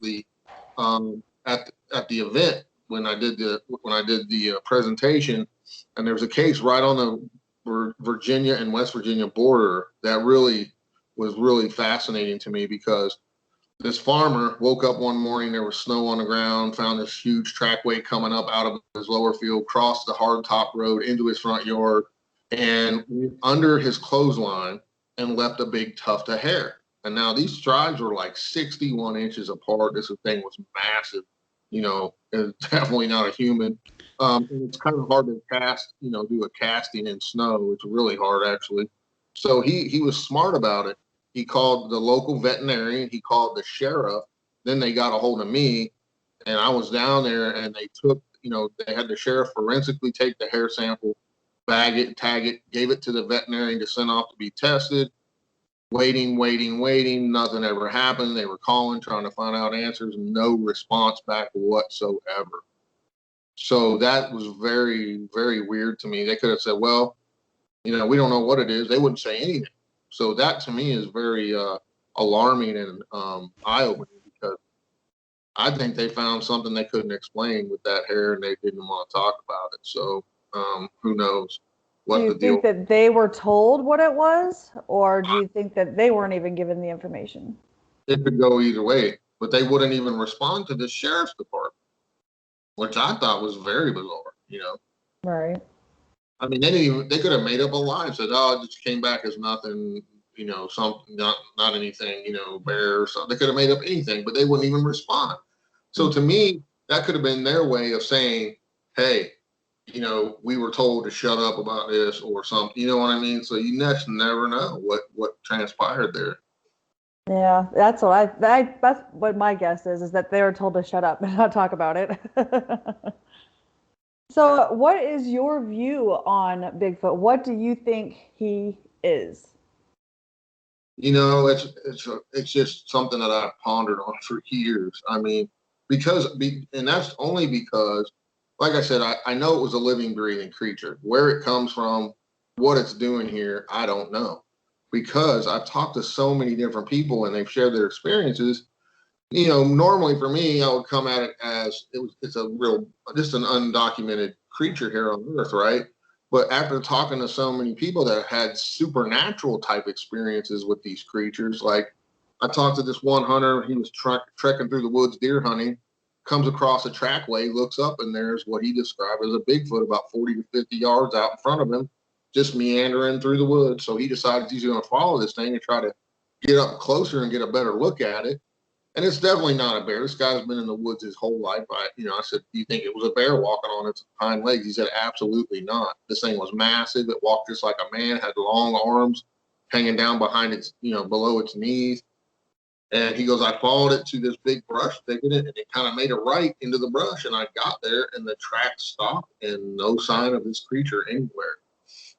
the at the event when I did the presentation, and there was a case right on the Virginia and West Virginia border that was really fascinating to me, because this farmer woke up one morning, there was snow on the ground, found this huge trackway coming up out of his lower field, crossed the hardtop road into his front yard, and under his clothesline, and left a big tuft of hair. And now these strides were like 61 inches apart. This thing was massive. It's definitely not a human. And it's kind of hard to cast, do a casting in snow. It's really hard, actually. So he was smart about it. He called the local veterinarian. He called the sheriff. Then they got a hold of me, and I was down there, and they took, they had the sheriff forensically take the hair sample, bag it, tag it, gave it to the veterinarian to send off to be tested. Waiting. Nothing ever happened. They were calling, trying to find out answers, no response back whatsoever. So that was very, very weird to me. They could have said, well, we don't know what it is. They wouldn't say anything. So that to me is very alarming and eye-opening, because I think they found something they couldn't explain with that hair, and they didn't want to talk about it. So who knows what the deal. Do you think that they were told what it was, or do you think that they weren't even given the information? It could go either way, but they wouldn't even respond to the sheriff's department, which I thought was very bizarre, Right. I mean, they could have made up a lie and said, "Oh, it just came back as nothing," something, not anything, bear or something. They could have made up anything, but they wouldn't even respond. So to me, that could have been their way of saying, "Hey, we were told to shut up about this," or something. You know what I mean? So you never know what transpired there. Yeah, that's what my guess is that they were told to shut up and not talk about it. So what is your view on Bigfoot? What do you think he is? It's just something that I've pondered on for years. I mean, and that's only because, like I said, I know it was a living, breathing creature. Where it comes from, what it's doing here, I don't know. Because I've talked to so many different people and they've shared their experiences. Normally for me, I would come at it as it's just an undocumented creature here on Earth, right? But after talking to so many people that had supernatural type experiences with these creatures, like I talked to this one hunter, he was trekking through the woods deer hunting, comes across a trackway, looks up, and there's what he described as a Bigfoot about 40 to 50 yards out in front of him, just meandering through the woods. So he decides he's going to follow this thing and try to get up closer and get a better look at it. And it's definitely not a bear. This guy's been in the woods his whole life. I said, "Do you think it was a bear walking on its hind legs?" He said, "Absolutely not. This thing was massive. It walked just like a man, had long arms hanging down behind its, below its knees." And he goes, "I followed it to this big brush thicket, and it kind of made a right into the brush. And I got there, and the track stopped, and no sign of this creature anywhere."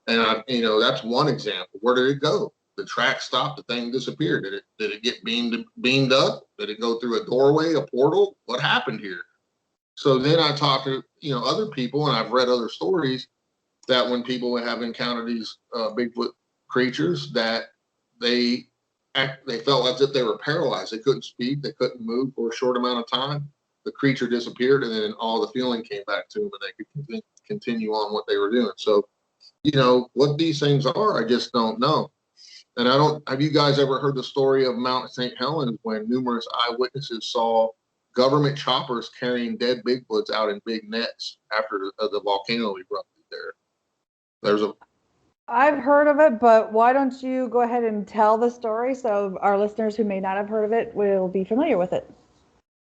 And that's one example. Where did it go? The track stopped. The thing disappeared. Did it get beamed up? Did it go through a doorway, a portal? What happened here? So then I talked to other people, and I've read other stories that when people have encountered these Bigfoot creatures, that they felt as if they were paralyzed. They couldn't speak. They couldn't move for a short amount of time. The creature disappeared, and then all the feeling came back to them, and they could continue on what they were doing. So, what these things are, I just don't know. And have you guys ever heard the story of Mount St. Helens, when numerous eyewitnesses saw government choppers carrying dead Bigfoots out in big nets after the volcano erupted there? I've heard of it, but why don't you go ahead and tell the story so our listeners who may not have heard of it will be familiar with it?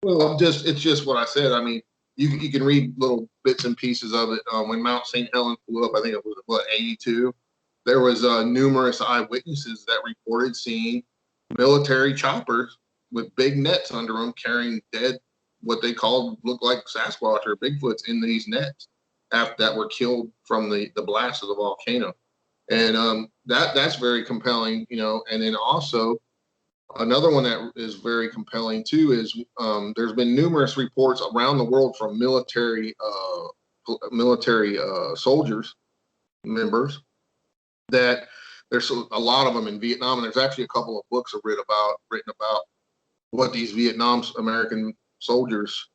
Well, it's just what I said. I mean, you can read little bits and pieces of it. When Mount St. Helens blew up, I think it was 82. There was numerous eyewitnesses that reported seeing military choppers with big nets under them carrying dead, what they looked like Sasquatch or Bigfoots in these nets that were killed from the blast of the volcano. And that's very compelling, And then also another one that is very compelling too is there's been numerous reports around the world from military soldiers, members, that there's a lot of them in Vietnam, and there's actually a couple of books written about what these Vietnam American soldiers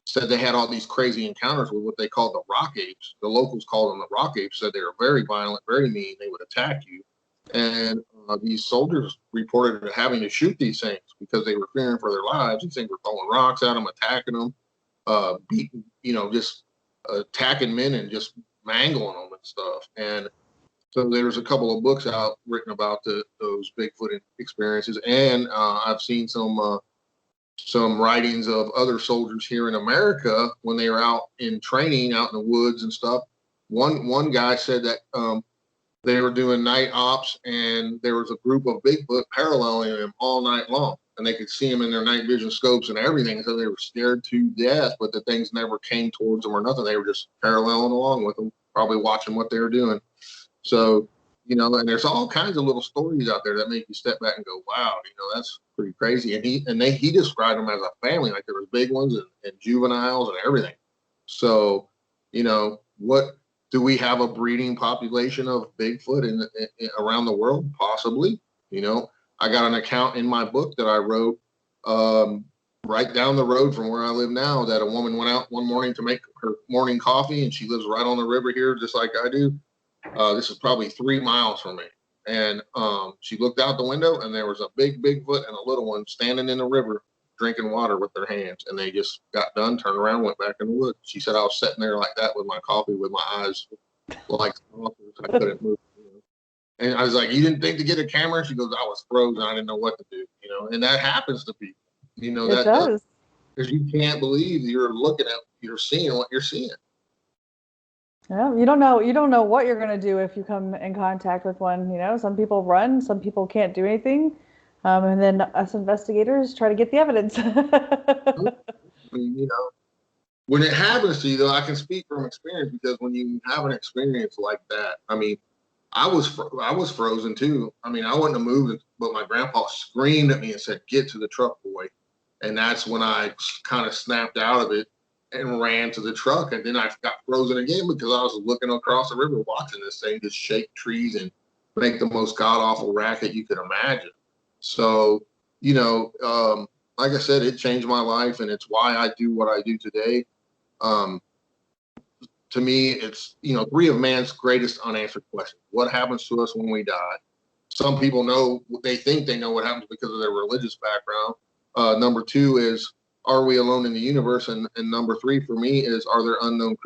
said. They had all these crazy encounters with what they called the rock apes. The locals called them the rock apes. Said they were very violent, very mean. They would attack you. And these soldiers reported having to shoot these things because they were fearing for their lives. These things were throwing rocks at them, attacking them, beating, just attacking men and just mangling them and stuff. And so there's a couple of books out written about those Bigfoot experiences, and I've seen some writings of other soldiers here in America when they were out in training, out in the woods and stuff. One guy said that they were doing night ops, and there was a group of Bigfoot paralleling them all night long, and they could see them in their night vision scopes and everything. So they were scared to death, but the things never came towards them or nothing. They were just paralleling along with them, probably watching what they were doing. So, and there's all kinds of little stories out there that make you step back and go, wow, that's pretty crazy. And he described them as a family, like there was big ones and juveniles and everything. So, what do we have a breeding population of Bigfoot in around the world? Possibly. I got an account in my book that I wrote right down the road from where I live now, that a woman went out one morning to make her morning coffee, and she lives right on the river here, just like I do. This is probably 3 miles from me. And she looked out the window, and there was a big Bigfoot and a little one standing in the river drinking water with their hands. And they just got done, turned around, went back in the woods. She said I was sitting there like that with my coffee, with my eyes like saucers. I couldn't move. And I was like, you didn't think to get a camera? She goes, I was frozen. I didn't know what to do. And that happens to people. It does. Because you can't believe you're seeing what you're seeing. Yeah, you don't know what you're going to do if you come in contact with one. Some people run, some people can't do anything. And then us investigators try to get the evidence. When it happens to you, though, I can speak from experience, because when you have an experience like that, I was frozen too. I wouldn't have moved, but my grandpa screamed at me and said, "Get to the truck, boy." And that's when I kind of snapped out of it and ran to the truck. And then I got frozen again because I was looking across the river watching this thing just shake trees and make the most god-awful racket you could imagine. So, like I said, it changed my life, and it's why I do what I do today. To me, it's, three of man's greatest unanswered questions. What happens to us when we die? Some people know, they think they know what happens because of their religious background. Number two is, are we alone in the universe? And number three for me is, are there unknown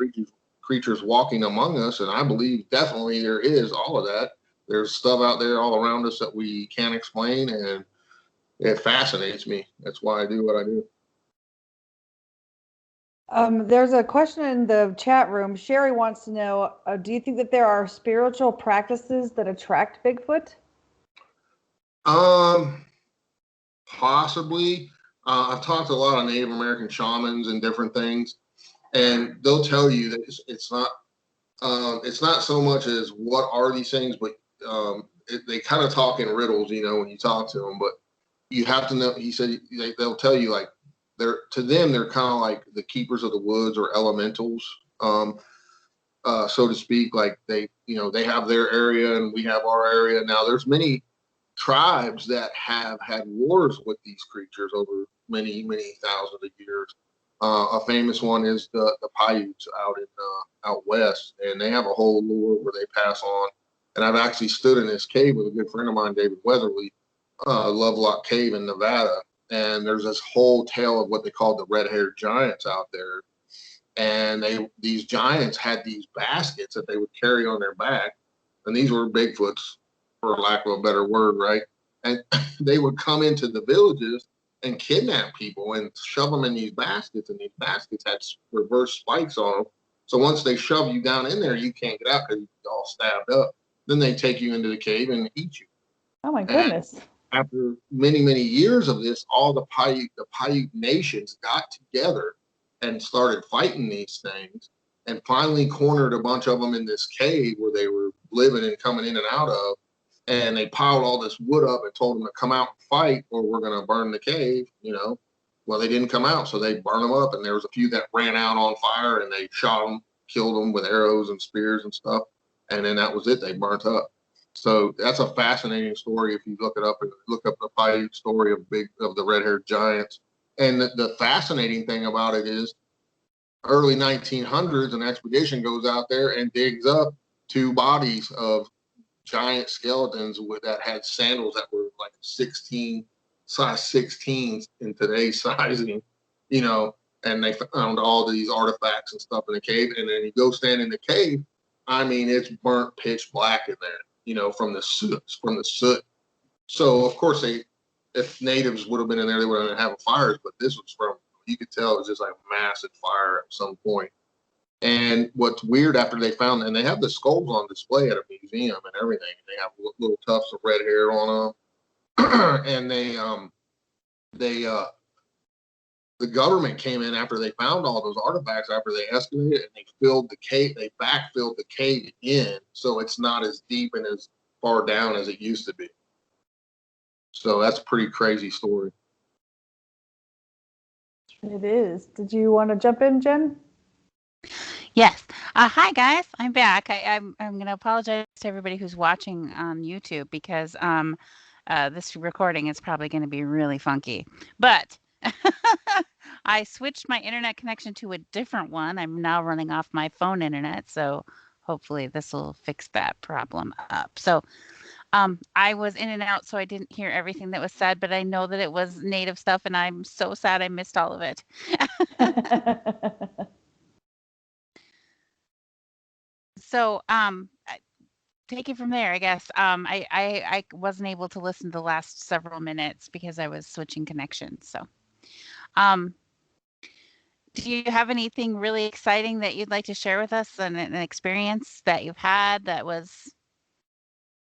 creatures walking among us? And I believe definitely there is all of that. There's stuff out there all around us that we can't explain, and it fascinates me. That's why I do what I do. There's a question in the chat room. Sherry wants to know, do you think that there are spiritual practices that attract Bigfoot? Possibly. I've talked to a lot of Native American shamans and different things, and they'll tell you that it's not so much as what are these things, but they kind of talk in riddles, when you talk to them. But you have to know. He said they'll tell you, like, to them they're kind of like the keepers of the woods or elementals, so to speak. Like they have their area and we have our area. Now there's many tribes that have had wars with these creatures over many thousands of years. A famous one is the Paiutes out west, and they have a whole lore where they pass on. And I've actually stood in this cave with a good friend of mine, David Weatherly, Lovelock Cave in Nevada, and there's this whole tale of what they call the red-haired giants out there. And these giants had these baskets that they would carry on their back, and these were Bigfoots, for lack of a better word, right? And they would come into the villages and kidnap people and shove them in these baskets, and these baskets had reverse spikes on them. So once they shove you down in there, you can't get out because you're all stabbed up. Then they take you into the cave and eat you. Oh my goodness. And after many years of this, all the Paiute nations got together and started fighting these things, and finally cornered a bunch of them in this cave where they were living and coming in and out of. And they piled all this wood up and told them to come out and fight, or we're going to burn the cave, Well, they didn't come out, so they burned them up. And there was a few that ran out on fire, and they shot them, killed them with arrows and spears and stuff. And then that was it. They burnt up. So that's a fascinating story. If you look it up and look up the fighting story of the red-haired giants. And the fascinating thing about it is early 1900s, an expedition goes out there and digs up 2 bodies of giant skeletons that had sandals that were like size 16s in today's sizing, you know, and they found all these artifacts and stuff in the cave. And then you go stand in the cave. I mean, it's burnt pitch black in there, you know, from the soot. So of course if natives would have been in there, they would have had fires, but this was you could tell it was just like a massive fire at some point. And what's weird after they found, and they have the skulls on display at a museum and everything. They have little tufts of red hair on them, and the government came in after they found all those artifacts after they excavated it, and they filled the cave. They backfilled the cave in, so it's not as deep and as far down as it used to be. So that's a pretty crazy story. It is. Did you want to jump in, Jen? Yes. Hi guys, I'm back. I'm going to apologize to everybody who's watching on YouTube because this recording is probably going to be really funky. But I switched my internet connection to a different one. I'm now running off my phone internet, so hopefully this will fix that problem up. So I was in and out, so I didn't hear everything that was said, but I know that it was native stuff, and I'm so sad I missed all of it. So, take it from there, I guess. I wasn't able to listen to the last several minutes because I was switching connections. So, do you have anything really exciting that you'd like to share with us, an experience that you've had that was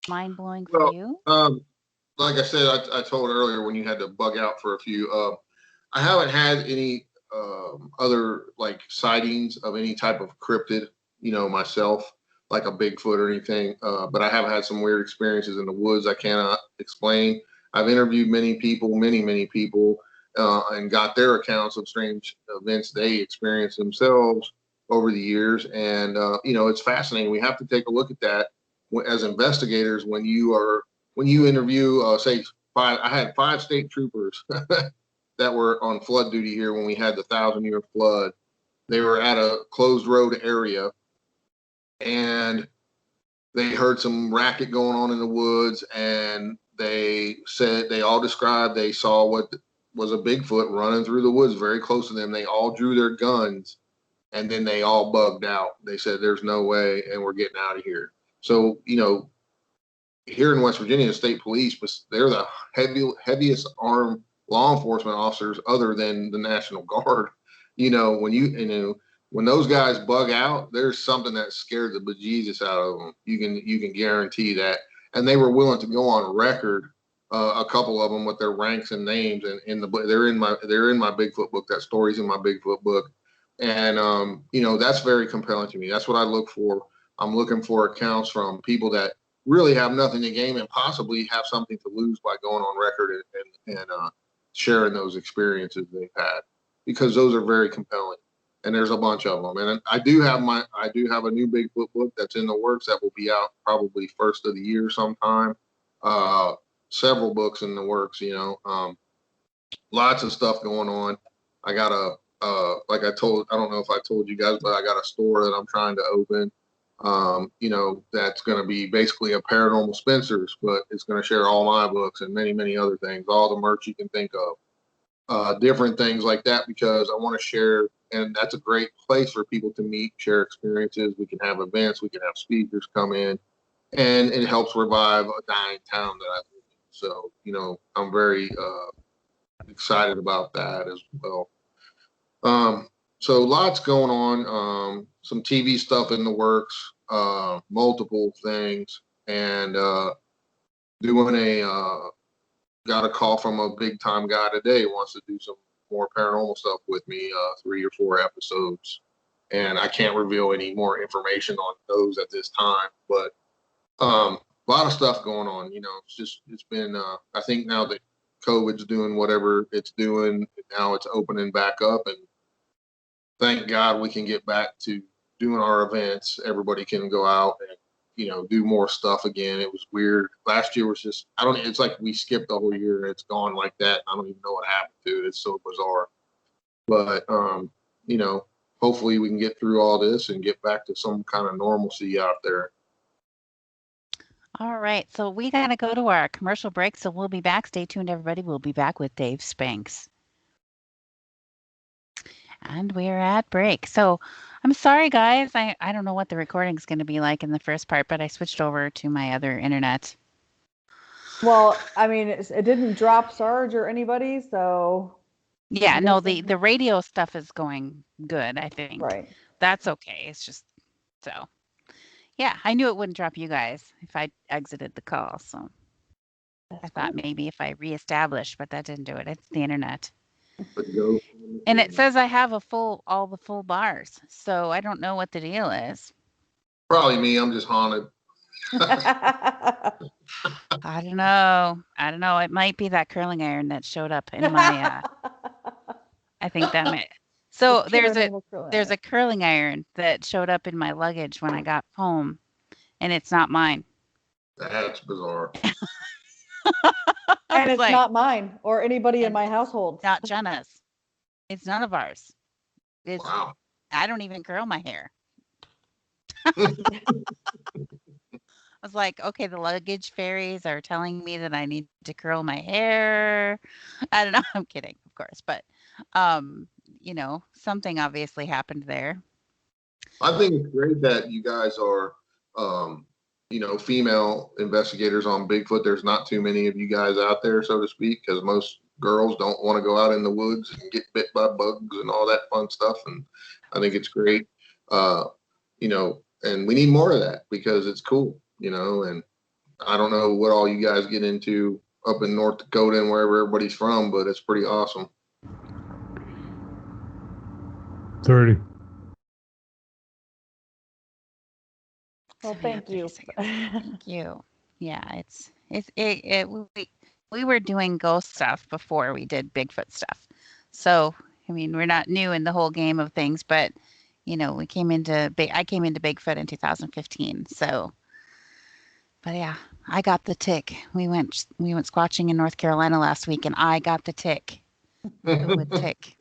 mind-blowing for you? Like I said, I told earlier when you had to bug out for a few. I haven't had any other like sightings of any type of cryptid, you know, myself, like a Bigfoot or anything. But I have had some weird experiences in the woods I cannot explain. I've interviewed many people, many people, and got their accounts of strange events they experienced themselves over the years. And, you know, it's fascinating. We have to take a look at that as investigators when you interview, say, I had 5 state troopers that were on flood duty here when we had the 1,000-year flood. They were at a closed road area, and they heard some racket going on in the woods, and they all described they saw what was a Bigfoot running through the woods very close to them. They all drew their guns, and then they all bugged out. They said, "There's no way, and we're getting out of here." So, you know, here in West Virginia, the state police, but they're the heaviest armed law enforcement officers other than the National Guard. You know, when those guys bug out, there's something that scared the bejesus out of them. You can guarantee that. And they were willing to go on record, a couple of them with their ranks and names, and they're in my Bigfoot book. That story's in my Bigfoot book, and you know, that's very compelling to me. That's what I look for. I'm looking for accounts from people that really have nothing to gain and possibly have something to lose by going on record and sharing those experiences they've had, because those are very compelling. And there's a bunch of them. And I do have a new Bigfoot book that's in the works that will be out probably first of the year sometime. Several books in the works, you know, lots of stuff going on. I got I don't know if I told you guys, but I got a store that I'm trying to open. You know, that's going to be basically a Paranormal Spencer's, but it's going to share all my books and many other things, all the merch you can think of, different things like that, because I want to share, and that's a great place for people to meet, share experiences. We can have events, we can have speakers come in, and it helps revive a dying town that I live in. So, you know, I'm very excited about that as well. So lots going on, some TV stuff in the works, multiple things, and got a call from a big time guy today who wants to do some more paranormal stuff with me, 3 or 4 episodes. And I can't reveal any more information on those at this time, but a lot of stuff going on. You know, it's been, I think now that COVID's doing whatever it's doing, now it's opening back up, and thank God we can get back to doing our events. Everybody can go out and do more stuff again. It was weird. Last year was just, it's like we skipped the whole year and it's gone like that. I don't even know what happened to it. It's so bizarre. But, hopefully we can get through all this and get back to some kind of normalcy out there. All right. So we got to go to our commercial break. So we'll be back. Stay tuned, everybody. We'll be back with Dave Spinks. And we're at break. So I'm sorry, guys. I don't know what the recording is going to be like in the first part, but I switched over to my other internet. Well, I mean, it didn't drop Sarge or anybody, so. Yeah, no, the radio stuff is going good, I think. Right. That's okay. It's just so. Yeah, I knew it wouldn't drop you guys if I exited the call. So I thought maybe if I reestablished, but that didn't do it. It's the internet. And it says I have all the full bars. So I don't know what the deal is. Probably me. I'm just haunted. I don't know. It might be that curling iron that showed up in my I think that might. So there's a curling iron that showed up in my luggage when I got home, and it's not mine. That's bizarre. And it's not mine or anybody in my household. Not Jenna's. It's none of ours. Wow. I don't even curl my hair. I was like, okay, the luggage fairies are telling me that I need to curl my hair. I don't know. I'm kidding, of course. But, something obviously happened there. I think it's great that you guys are, female investigators on Bigfoot. There's not too many of you guys out there, so to speak, because most girls don't want to go out in the woods and get bit by bugs and all that fun stuff. And I think it's great, and we need more of that because it's cool, and I don't know what all you guys get into up in North Dakota and wherever everybody's from, but it's pretty awesome. 30. Well, thank you. Thank you. Yeah, we were doing ghost stuff before we did Bigfoot stuff. So, I mean, we're not new in the whole game of things, but I came into Bigfoot in 2015. So, but yeah, I got the tick. We went squatching in North Carolina last week, and I got the tick. The wood tick.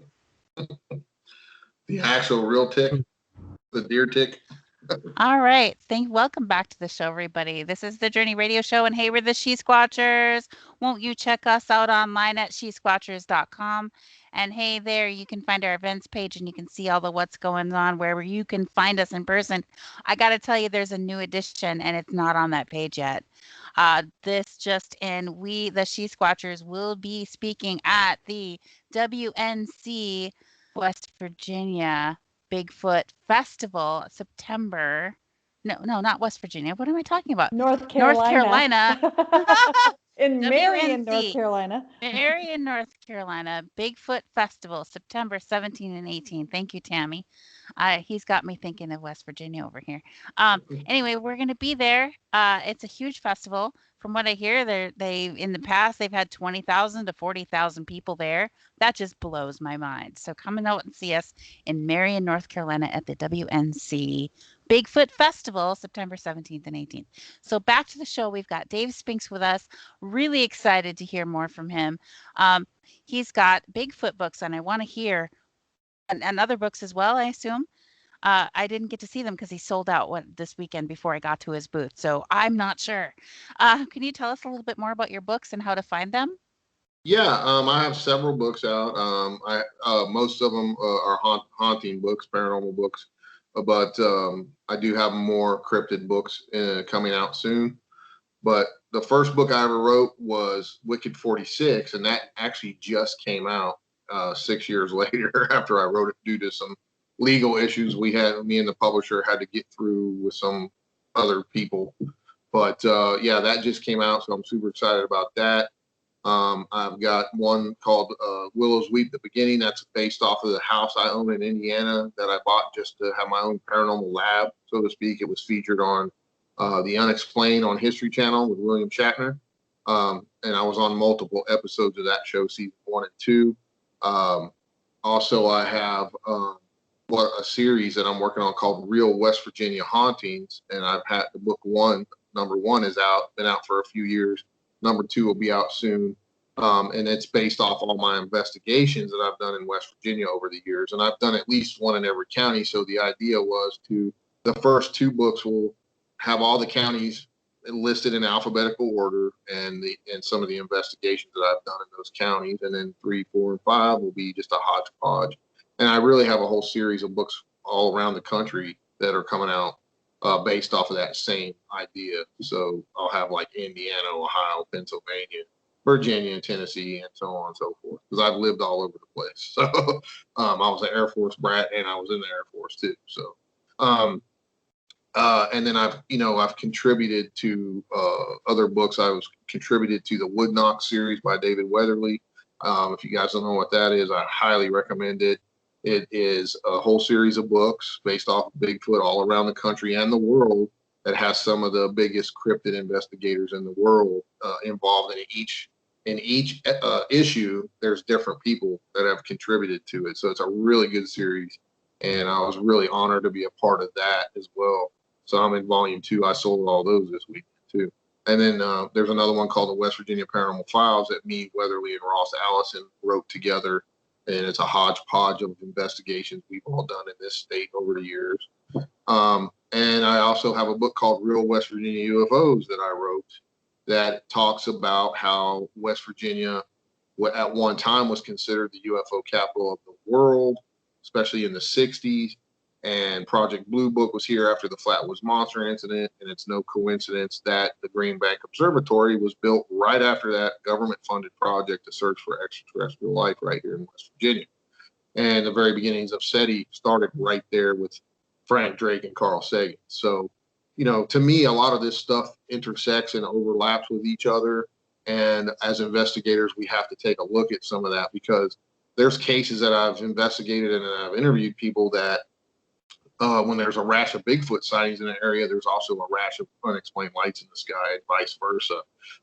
The actual real tick, the deer tick. All right. Welcome back to the show, everybody. This is the Journey Radio Show, and hey, we're the SheSquatchers. Won't you check us out online at SheSquatchers.com? And hey, there you can find our events page, and you can see all the what's going on, wherever you can find us in person. I got to tell you, there's a new edition, and it's not on that page yet. This just in, we, the SheSquatchers, will be speaking at the WNC West Virginia Bigfoot Festival, September. No, not West Virginia. What am I talking about? North Carolina. In Marion, WNC. North Carolina. Marion, North Carolina, Bigfoot Festival, September 17 and 18. Thank you, Tammy. He's got me thinking of West Virginia over here. Anyway, we're going to be there. It's a huge festival. From what I hear, in the past, they've had 20,000 to 40,000 people there. That just blows my mind. So come out and see us in Marion, North Carolina at the WNC Bigfoot Festival, September 17th and 18th. So back to the show. We've got Dave Spinks with us. Really excited to hear more from him. He's got Bigfoot books, and I want to hear and other books as well, I assume. I didn't get to see them because he sold out this weekend before I got to his booth. So I'm not sure. Can you tell us a little bit more about your books and how to find them? Yeah, I have several books out. Most of them are haunting books, paranormal books, but I do have more cryptid books coming out soon. But the first book I ever wrote was Wicked 46, and that actually just came out 6 years later after I wrote it due to some legal issues me and the publisher had to get through with some other people. But yeah, that just came out, so I'm super excited about that. I've got one called Willows Weep the Beginning. That's based off of the house I own in Indiana that I bought just to have my own paranormal lab, so to speak. It was featured on the Unexplained on History Channel with William Shatner. And I was on multiple episodes of that show, season 1 and 2. Also, I have a series that I'm working on called Real West Virginia Hauntings, and I've had the book one. Number one is out, been out for a few years. Number two will be out soon, and it's based off all my investigations that I've done in West Virginia over the years, and I've done at least one in every county. So the idea was the first two books will have all the counties listed in alphabetical order and some of the investigations that I've done in those counties, and then 3, 4, and 5 will be just a hodgepodge. And I really have a whole series of books all around the country that are coming out based off of that same idea. So I'll have like Indiana, Ohio, Pennsylvania, Virginia, and Tennessee, and so on and so forth, because I've lived all over the place. So I was an Air Force brat, and I was in the Air Force too. So and then I've contributed to other books. I was contributed to the Woodknocks series by David Weatherly. If you guys don't know what that is, I highly recommend it. It is a whole series of books based off of Bigfoot all around the country and the world that has some of the biggest cryptid investigators in the world involved in each. In each issue, there's different people that have contributed to it. So it's a really good series, and I was really honored to be a part of that as well. So I'm in volume 2. I sold all those this week too. And then there's another one called the West Virginia Paranormal Files that me, Weatherly, and Ross Allison wrote together. And it's a hodgepodge of investigations we've all done in this state over the years. And I also have a book called Real West Virginia UFOs that I wrote that talks about how West Virginia at one time was considered the UFO capital of the world, especially in the 60s. And Project Blue Book was here after the Flatwoods Monster incident. And it's no coincidence that the Green Bank Observatory was built right after that government-funded project to search for extraterrestrial life right here in West Virginia. And the very beginnings of SETI started right there with Frank Drake and Carl Sagan. So, to me, a lot of this stuff intersects and overlaps with each other. And as investigators, we have to take a look at some of that, because there's cases that I've investigated and I've interviewed people that when there's a rash of Bigfoot sightings in an area, there's also a rash of unexplained lights in the sky, and vice versa.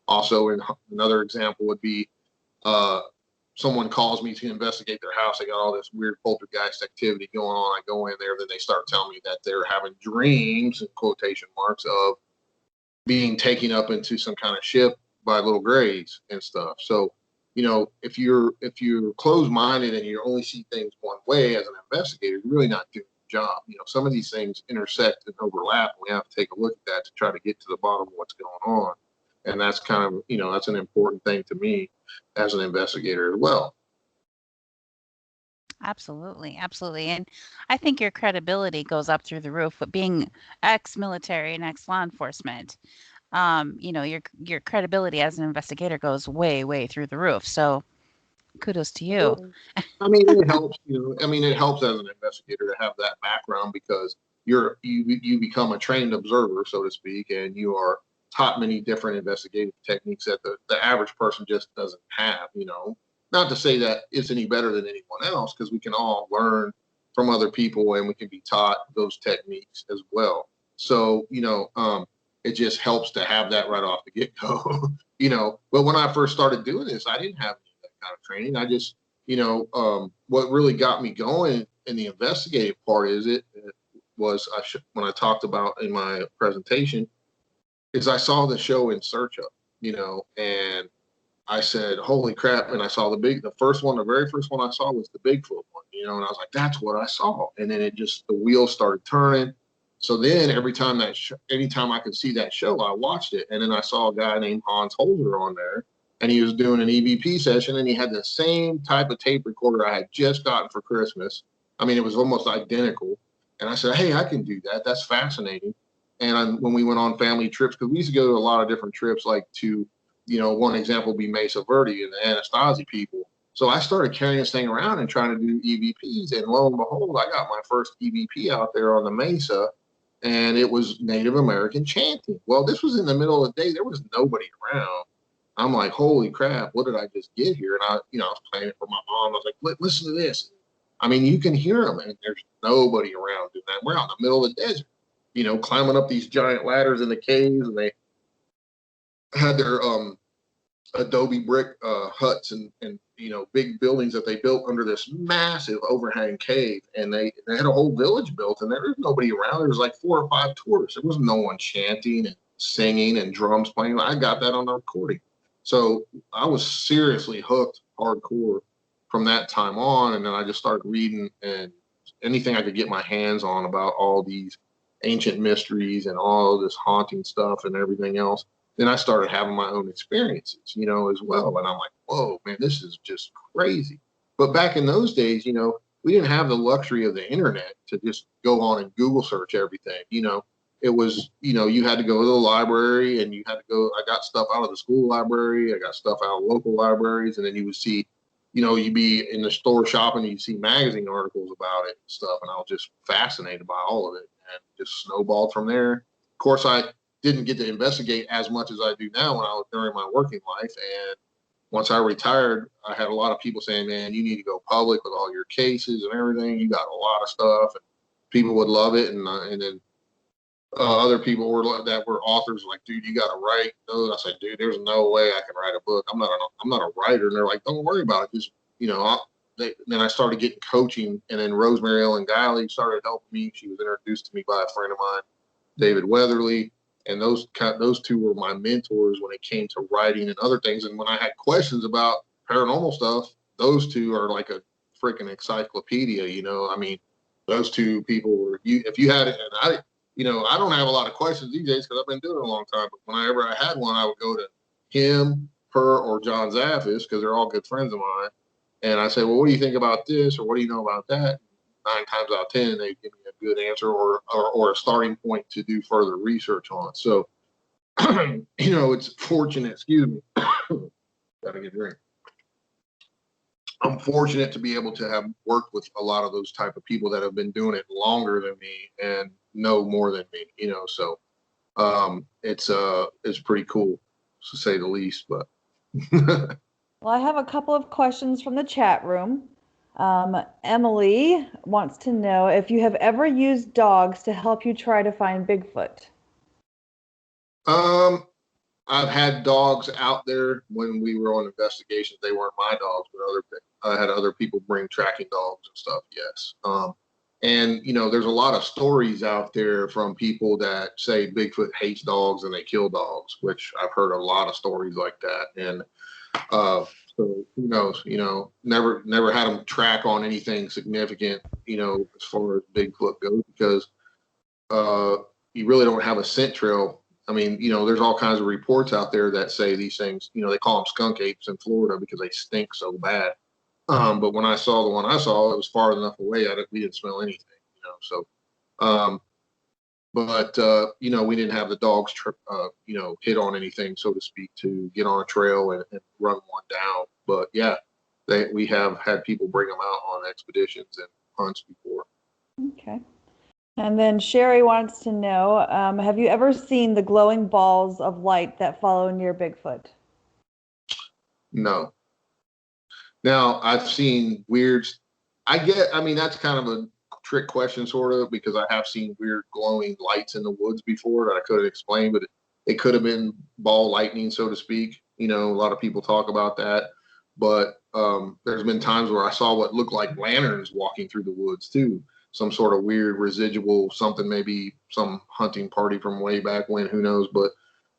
Also, another example would be someone calls me to investigate their house. They got all this weird poltergeist activity going on. I go in there, then they start telling me that they're having dreams, in quotation marks, of being taken up into some kind of ship by little grays and stuff. So, if you're closed-minded and you only see things one way as an investigator, you're really not doing your job. Some of these things intersect and overlap, and we have to take a look at that to try to get to the bottom of what's going on. And that's kind of, that's an important thing to me as an investigator as well. Absolutely, absolutely. And I think your credibility goes up through the roof with being ex-military and ex-law enforcement. Your credibility as an investigator goes way, way through the roof. So kudos to you. I mean, it helps, it helps as an investigator to have that background, because you become a trained observer, so to speak, and you are taught many different investigative techniques that the average person just doesn't have. Not to say that it's any better than anyone else, because we can all learn from other people and we can be taught those techniques as well. So, it just helps to have that right off the get-go. But when I first started doing this, I didn't have any of that kind of training. I just, what really got me going in the investigative part was when I talked about in my presentation, is I saw the show In Search Of, and I said, holy crap. And I saw the very first one I saw was the Bigfoot one, and I was like, that's what I saw. And then the wheels started turning. So then anytime I could see that show, I watched it. And then I saw a guy named Hans Holzer on there, and he was doing an EVP session, and he had the same type of tape recorder I had just gotten for Christmas. I mean, it was almost identical. And I said, hey, I can do that. That's fascinating. And when we went on family trips, because we used to go to a lot of different trips, like to, one example would be Mesa Verde and the Anasazi people. So I started carrying this thing around and trying to do EVPs. And lo and behold, I got my first EVP out there on the Mesa, and it was Native American chanting. Well, this was in the middle of the day. There was nobody around. I'm like, holy crap, what did I just get here? And I was playing it for my mom. I was like, listen to this. I mean, you can hear them, and there's nobody around doing that. We're out in the middle of the desert, climbing up these giant ladders in the caves, and they had their adobe brick huts and big buildings that they built under this massive overhang cave, and they had a whole village built, and there was nobody around. There was like 4 or 5 tourists. There was no one chanting and singing and drums playing. I got that on the recording. So I was seriously hooked hardcore from that time on, and then I just started reading and anything I could get my hands on about all these ancient mysteries and all this haunting stuff and everything else. Then I started having my own experiences, as well. And I'm like, whoa, man, this is just crazy. But back in those days, we didn't have the luxury of the internet to just go on and Google search everything. It was, you had to go to the library, and you had to go. I got stuff out of the school library. I got stuff out of local libraries. And then you would see, you'd be in the store shopping, and you'd see magazine articles about it and stuff. And I was just fascinated by all of it, and just snowballed from there. Of course, I didn't get to investigate as much as I do now when I was during my working life. And once I retired, I had a lot of people saying, man, you need to go public with all your cases and everything. You got a lot of stuff, and people would love it. And then other people that were authors like, dude, you got to write those. I said, dude, there's no way I can write a book. I'm not a writer. And they're like, don't worry about it. Just, then I started getting coaching, and then Rosemary Ellen Guiley started helping me. She was introduced to me by a friend of mine, David Weatherly. And those two were my mentors when it came to writing and other things. And when I had questions about paranormal stuff, those two are like a freaking encyclopedia. I mean, those two people were if you had it, and I don't have a lot of questions these days because I've been doing it a long time. But whenever I had one, I would go to him, her, or John Zaffis because they're all good friends of mine. And I say, well, what do you think about this, or what do you know about that? 9 times out of 10, they give me a good answer or a starting point to do further research on. So, it's fortunate. Excuse me. Gotta get a drink. I'm fortunate to be able to have worked with a lot of those type of people that have been doing it longer than me and know more than me. So it's pretty cool to say the least. But Well, I have a couple of questions from the chat room. Emily wants to know if you have ever used dogs to help you try to find Bigfoot. I've had dogs out there when we were on investigations. They weren't my dogs, but I had other people bring tracking dogs and stuff. Yes. And there's a lot of stories out there from people that say Bigfoot hates dogs and they kill dogs, which I've heard a lot of stories like that. And so who knows, never had them track on anything significant, as far as Bigfoot goes, because you really don't have a scent trail. I mean, there's all kinds of reports out there that say these things, they call them skunk apes in Florida because they stink so bad. But when I saw the one I saw, it was far enough away. We didn't smell anything, so, we didn't have the dogs, hit on anything, so to speak, to get on a trail and run one down. But yeah, we have had people bring them out on expeditions and hunts before. Okay. And then Sherry wants to know, have you ever seen the glowing balls of light that follow near Bigfoot? No. Now, I've seen weird, that's kind of a trick question, sort of, because I have seen weird glowing lights in the woods before that I couldn't explain, but it could have been ball lightning, so to speak. A lot of people talk about that, but there's been times where I saw what looked like lanterns walking through the woods too. Some sort of weird residual something, maybe some hunting party from way back when, who knows. But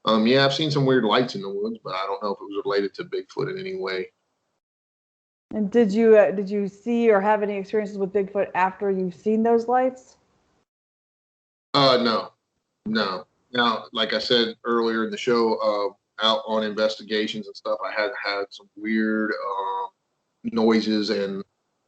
I've seen some weird lights in the woods, but I don't know if it was related to Bigfoot in any way. And did you see or have any experiences with Bigfoot after you've seen those lights? No. Now, like I said earlier in the show, out on investigations and stuff, I had some weird noises and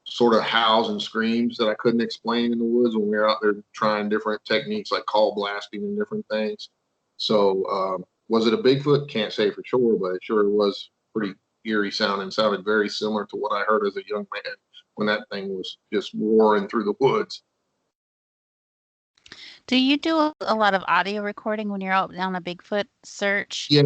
sort of howls and screams that I couldn't explain in the woods when we were out there trying different techniques like call blasting and different things. So was it a Bigfoot? Can't say for sure, but it sure was pretty eerie sounding. Sounded very similar to what I heard as a young man when that thing was just roaring through the woods. Do you do a lot of audio recording when you're out on a Bigfoot search? Yeah.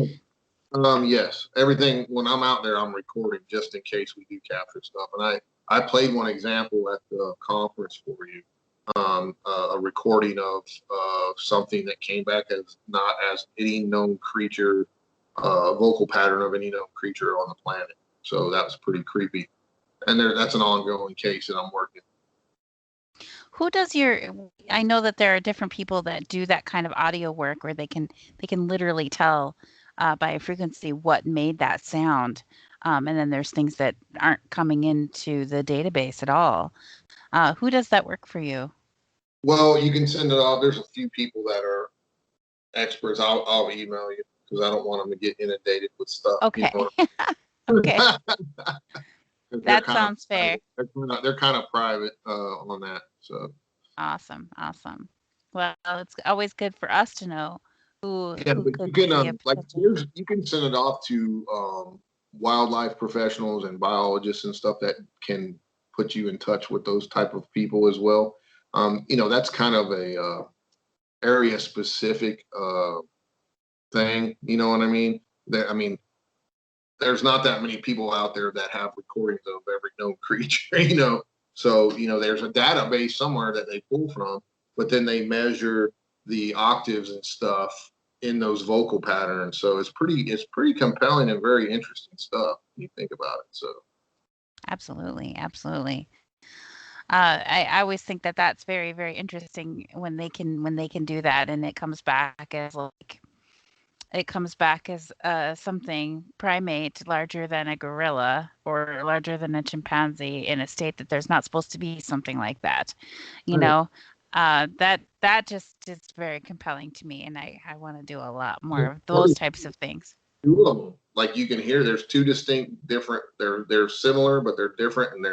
Yes. Everything, when I'm out there, I'm recording just in case we do capture stuff. And I played one example at the conference for you, a recording of something that came back as not as any known creature, vocal pattern of any known creature on the planet. So that was pretty creepy. And that's an ongoing case that I'm working. Who does I know that there are different people that do that kind of audio work where they can literally tell by a frequency what made that sound. And then there's things that aren't coming into the database at all. Who does that work for you? Well, you can send it off. There's a few people that are experts. I'll email you because I don't want them to get inundated with stuff. Okay. You know? Okay. That sounds fair. They're kind of private on that. So awesome. Well, it's always good for us to know who but could you can be you can send it off to wildlife professionals and biologists and stuff that can put you in touch with those type of people as well. That's kind of a area specific thing. You know what I mean? There's not that many people out there that have recordings of every known creature, So, there's a database somewhere that they pull from, but then they measure the octaves and stuff in those vocal patterns. So it's pretty compelling and very interesting stuff when you think about it. So absolutely. I always think that that's very, very interesting when they can do that, and it comes back as something primate larger than a gorilla or larger than a chimpanzee in a state that there's not supposed to be something like that. That just is very compelling to me, and I want to do a lot more of those types of things. Two of them, like you can hear, there's two distinct different. They're similar, but they're different, and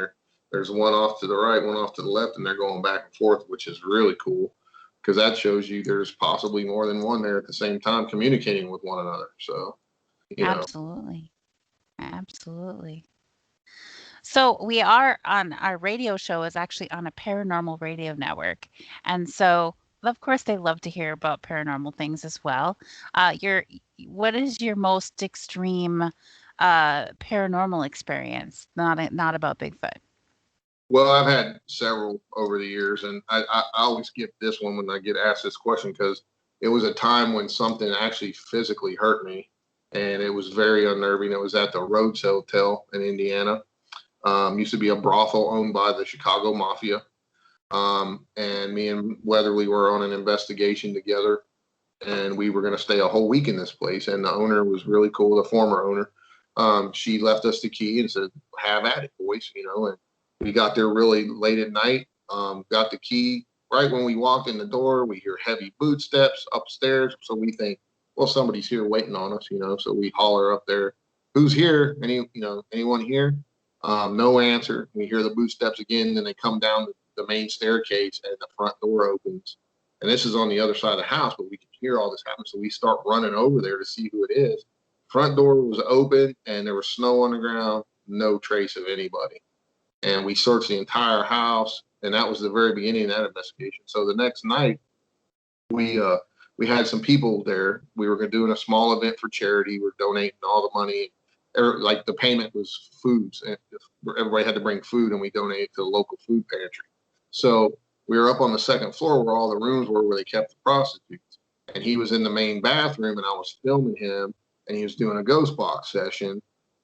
there's one off to the right, one off to the left, and they're going back and forth, which is really cool. Because that shows you there's possibly more than one there at the same time communicating with one another. So, Absolutely. So we are on our radio show is actually on a paranormal radio network. And so, of course, they love to hear about paranormal things as well. What is your most extreme paranormal experience? Not about Bigfoot. Well, I've had several over the years, and I always get this one when I get asked this question because it was a time when something actually physically hurt me, and it was very unnerving. It was at the Rhodes Hotel in Indiana. Used to be a brothel owned by the Chicago Mafia, and me and Weatherly were on an investigation together, and we were going to stay a whole week in this place. And the owner was really cool, the former owner. She left us the key and said, "Have at it, boys," and we got there really late at night, got the key. Right when we walked in the door, we hear heavy boot steps upstairs. So we think, well, somebody's here waiting on us, So we holler up there, "Who's here? Anyone here?" No answer. We hear the boot steps again. Then they come down the main staircase and the front door opens. And this is on the other side of the house, but we can hear all this happen. So we start running over there to see who it is. Front door was open and there was snow on the ground, no trace of anybody. And we searched the entire house, and that was the very beginning of that investigation. So the next night, we had some people there. We were doing a small event for charity. We're donating all the money. Like the payment was foods, and everybody had to bring food, and we donated to the local food pantry. So we were up on the second floor where all the rooms were, where they kept the prostitutes. And he was in the main bathroom, and I was filming him, and he was doing a ghost box session.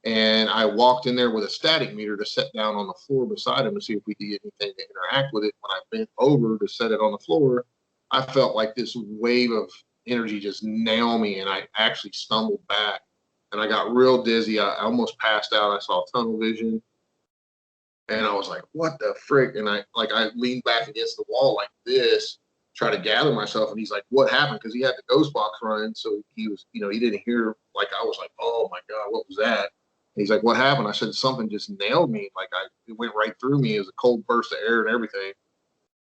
And I walked in there with a static meter to set down on the floor beside him to see if we could get anything to interact with it. When I bent over to set it on the floor, I felt like this wave of energy just nail me, and I actually stumbled back, and I got real dizzy. I almost passed out. I saw tunnel vision, and I was like, "What the frick?" And I leaned back against the wall like this, try to gather myself, and he's like, "What happened?" Because he had the ghost box running, so he was, he didn't hear. Like I was like, "Oh my God, what was that?" He's like, "What happened?" I said, "Something just nailed me. It went right through me as a cold burst of air and everything."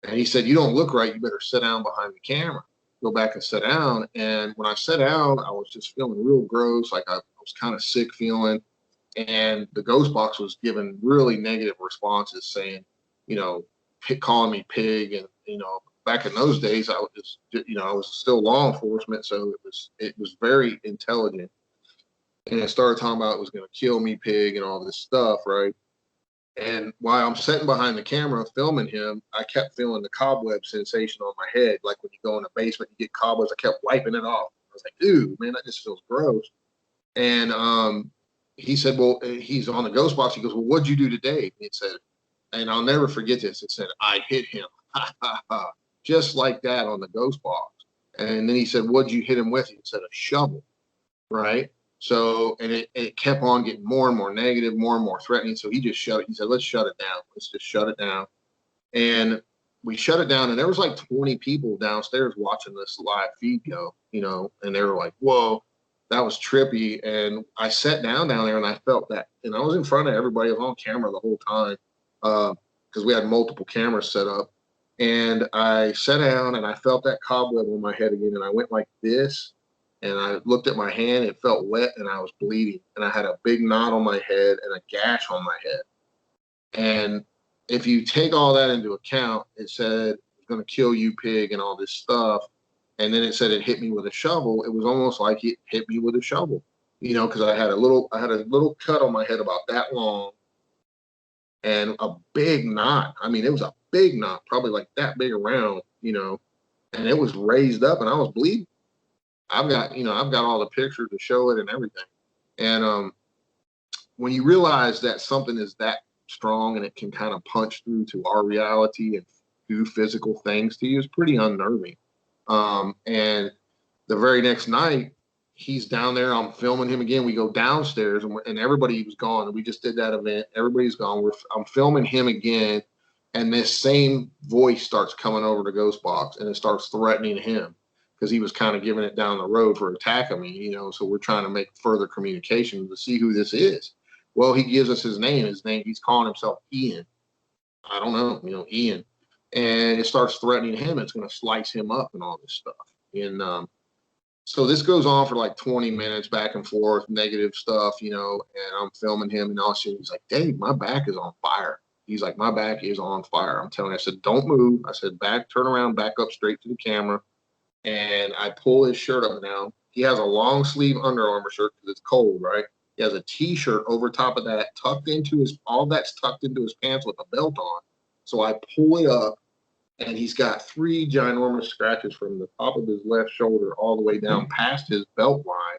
And he said, "You don't look right. You better sit down behind the camera." Go back and sit down. And when I sat down, I was just feeling real gross. Like I was kind of sick feeling. And the ghost box was giving really negative responses saying, calling me pig. And, back in those days, I was still law enforcement. So it was very intelligent. And it started talking about it was going to kill me, pig, and all this stuff, right? And while I'm sitting behind the camera filming him, I kept feeling the cobweb sensation on my head. Like when you go in the basement, you get cobwebs. I kept wiping it off. I was like, "Dude, man, that just feels gross." And he said, well, he's on the ghost box. He goes, well, what'd you do today? It said, and I'll never forget this. It said, I hit him. Just like that on the ghost box. And then he said, what'd you hit him with? He said, a shovel. Right. So, and it kept on getting more and more negative, more and more threatening. So he just shut it. He said, let's shut it down. Let's just shut it down. And we shut it down. And there was like 20 people downstairs watching this live feed go, you know, and they were like, whoa, that was trippy. And I sat down there and I felt that. And I was in front of everybody. I was on camera the whole time because we had multiple cameras set up. And I sat down and I felt that cobweb on my head again. And I went like this. And I looked at my hand, it felt wet and I was bleeding. And I had a big knot on my head and a gash on my head. And if you take all that into account, it said it's going to kill you, pig, and all this stuff. And then it said it hit me with a shovel. It was almost like it hit me with a shovel, you know, because I had a little cut on my head about that long and a big knot. I mean, it was a big knot, probably like that big around, you know, and it was raised up and I was bleeding. I've got all the pictures to show it and everything. And when you realize that something is that strong and it can kind of punch through to our reality and do physical things to you, it's pretty unnerving. And the very next night, he's down there. I'm filming him again. We go downstairs and everybody was gone. We just did that event. Everybody's gone. I'm filming him again. And this same voice starts coming over the ghost box and it starts threatening him. Because he was kind of giving it down the road for attacking me, you know, so we're trying to make further communication to see who this is. Well, he gives us his name. He's calling himself Ian. I don't know, you know, Ian. And it starts threatening him. It's going to slice him up and all this stuff. And so this goes on for like 20 minutes back and forth, negative stuff, you know, and I'm filming him. And all of a sudden he's like, Dave, my back is on fire. He's like, my back is on fire. I'm telling you, I said, don't move. I said, turn around, back up straight to the camera. And I pull his shirt up now. He has a long sleeve Under Armour shirt because it's cold, right? He has a t-shirt over top of that, all that's tucked into his pants with a belt on. So I pull it up and he's got 3 ginormous scratches from the top of his left shoulder all the way down past his belt line.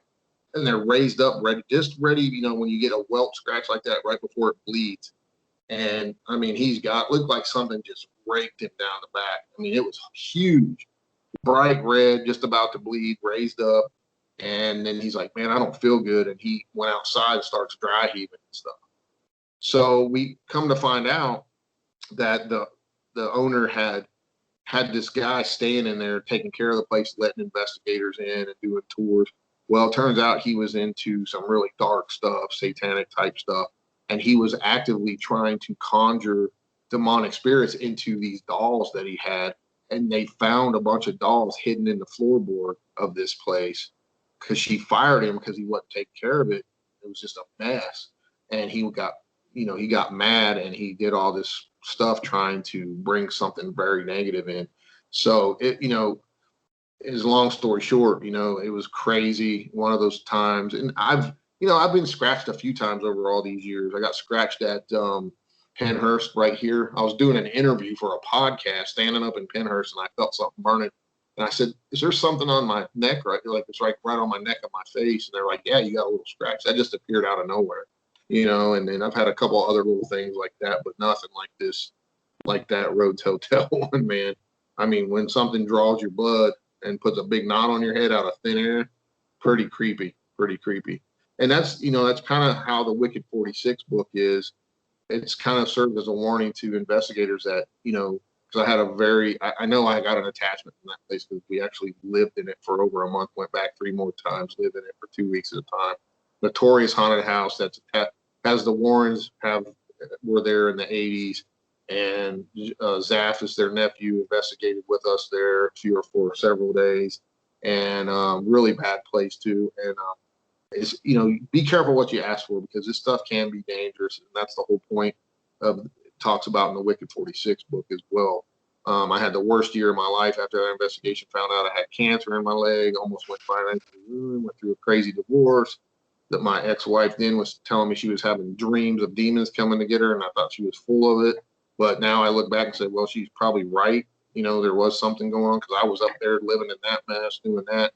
And they're raised up, ready, you know, when you get a welt scratch like that right before it bleeds. And I mean, looked like something just raked him down the back. I mean, it was huge. Bright red, just about to bleed, raised up. And then he's like, man, I don't feel good. And he went outside and starts dry heaving and stuff. So we come to find out that the owner had this guy staying in there, taking care of the place, letting investigators in and doing tours. Well, it turns out he was into some really dark stuff, satanic type stuff. And he was actively trying to conjure demonic spirits into these dolls that he had. And they found a bunch of dolls hidden in the floorboard of this place because she fired him because he wasn't taking care of it. It was just a mess. And he got mad and he did all this stuff trying to bring something very negative in. So is long story short, you know, it was crazy. One of those times. And I've been scratched a few times over all these years. I got scratched at Pennhurst right here. I was doing an interview for a podcast standing up in Pennhurst and I felt something burning. And I said, is there something on my neck? Right? Like it's right on my neck and my face. And they're like, yeah, you got a little scratch. That just appeared out of nowhere, you know, and then I've had a couple other little things like that, but nothing like this, like that Rhodes Hotel one, man. I mean, when something draws your blood and puts a big knot on your head out of thin air, pretty creepy. And that's kind of how the Wicked 46 book is. It's kind of served as a warning to investigators that, you know, because I know I got an attachment in that place because we actually lived in it for over a month, went back 3 more times, lived in it for 2 weeks at a time. Notorious haunted house as the Warrens were there in the 80s. And Zaffis, their nephew, investigated with us there for several days. And really bad place too. And is, you know, be careful what you ask for because this stuff can be dangerous. And that's the whole point of it talks about in the Wicked 46 book as well. I had the worst year of my life after that investigation, found out I had cancer in my leg, almost went through a crazy divorce. That my ex-wife then was telling me she was having dreams of demons coming to get her. And I thought she was full of it. But now I look back and say, well, she's probably right. You know, there was something going on because I was up there living in that mess, doing that.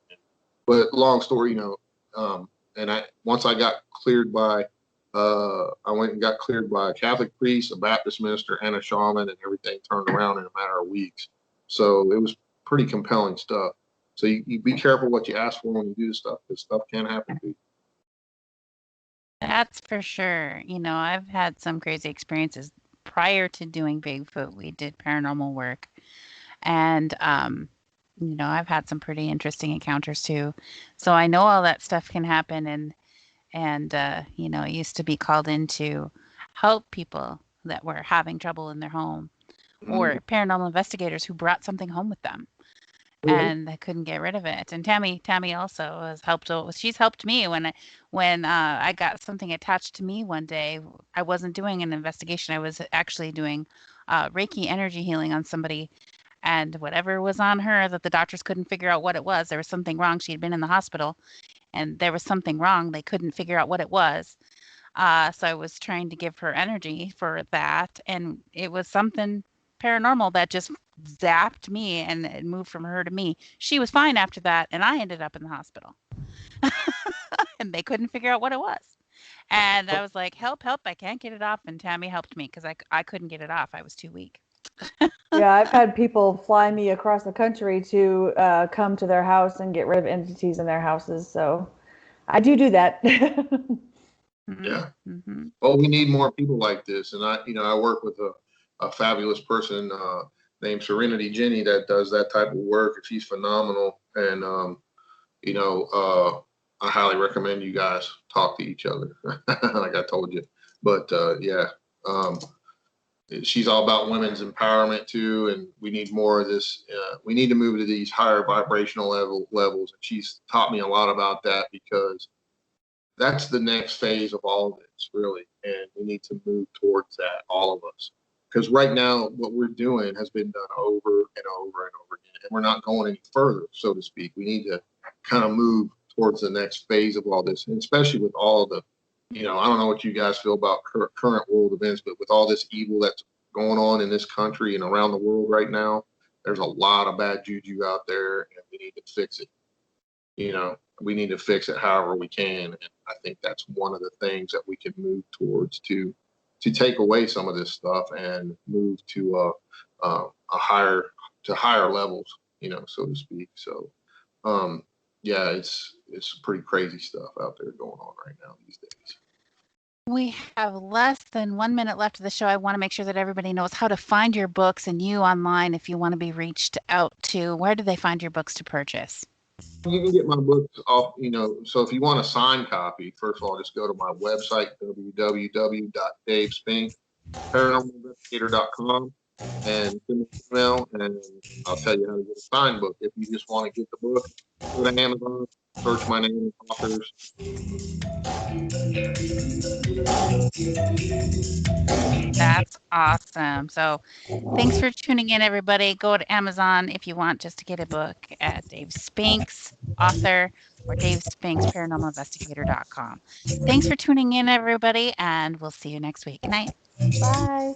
But long story, you know, And once I got cleared by, I went and got cleared by a Catholic priest, a Baptist minister, and a shaman, and everything turned around in a matter of weeks. So it was pretty compelling stuff. So you be careful what you ask for when you do stuff, because stuff can happen to you. That's for sure. You know, I've had some crazy experiences. Prior to doing Bigfoot, we did paranormal work. And, you know, I've had some pretty interesting encounters too. So I know all that stuff can happen. And you know, I used to be called in to help people that were having trouble in their home, or paranormal investigators who brought something home with them and they couldn't get rid of it. And Tammy also has helped. She's helped me when I got something attached to me one day. I wasn't doing an investigation. I was actually doing Reiki energy healing on somebody, and whatever was on her that the doctors couldn't figure out what it was. There was something wrong. She had been in the hospital, and there was something wrong. They couldn't figure out what it was. So I was trying to give her energy for that, and it was something paranormal that just zapped me and it moved from her to me. She was fine after that, and I ended up in the hospital. And they couldn't figure out what it was. And I was like, help, I can't get it off. And Tammy helped me because I couldn't get it off. I was too weak. Yeah, I've had people fly me across the country to come to their house and get rid of entities in their houses. So I do that. Yeah. Well, we need more people like this. And I work with a fabulous person named Serenity Jenny that does that type of work. And she's phenomenal. And, I highly recommend you guys talk to each other, like I told you. But she's all about women's empowerment too. And we need more of this. We need to move to these higher vibrational levels. And she's taught me a lot about that, because that's the next phase of all of this, really. And we need to move towards that, all of us. Because right now, what we're doing has been done over and over and over again. And we're not going any further, so to speak. We need to kind of move towards the next phase of all this. And especially with all the, I don't know what you guys feel about current world events, but with all this evil that's going on in this country and around the world right now, there's a lot of bad juju out there, and we need to fix it. We need to fix it however we can. And I think that's one of the things that we can move towards to take away some of this stuff and move to higher levels, so to speak. So, it's pretty crazy stuff out there going on right now these days. We have less than 1 minute left of the show. I want to make sure that everybody knows how to find your books and you online if you want to be reached out to. Where do they find your books to purchase? You can get my books off, so if you want a signed copy, first of all, just go to my website, www.davespinks.paranormalinvestigator.com, and send me an email, and I'll tell you how to get a signed book. If you just want to get the book, go to Amazon, search my name, authors. That's awesome. So thanks for tuning in, everybody. Go to Amazon if you want just to get a book at Dave Spinks, author, or Dave Spinks, paranormalinvestigator.com. Thanks for tuning in, everybody, and we'll see you next week. Good night. Bye.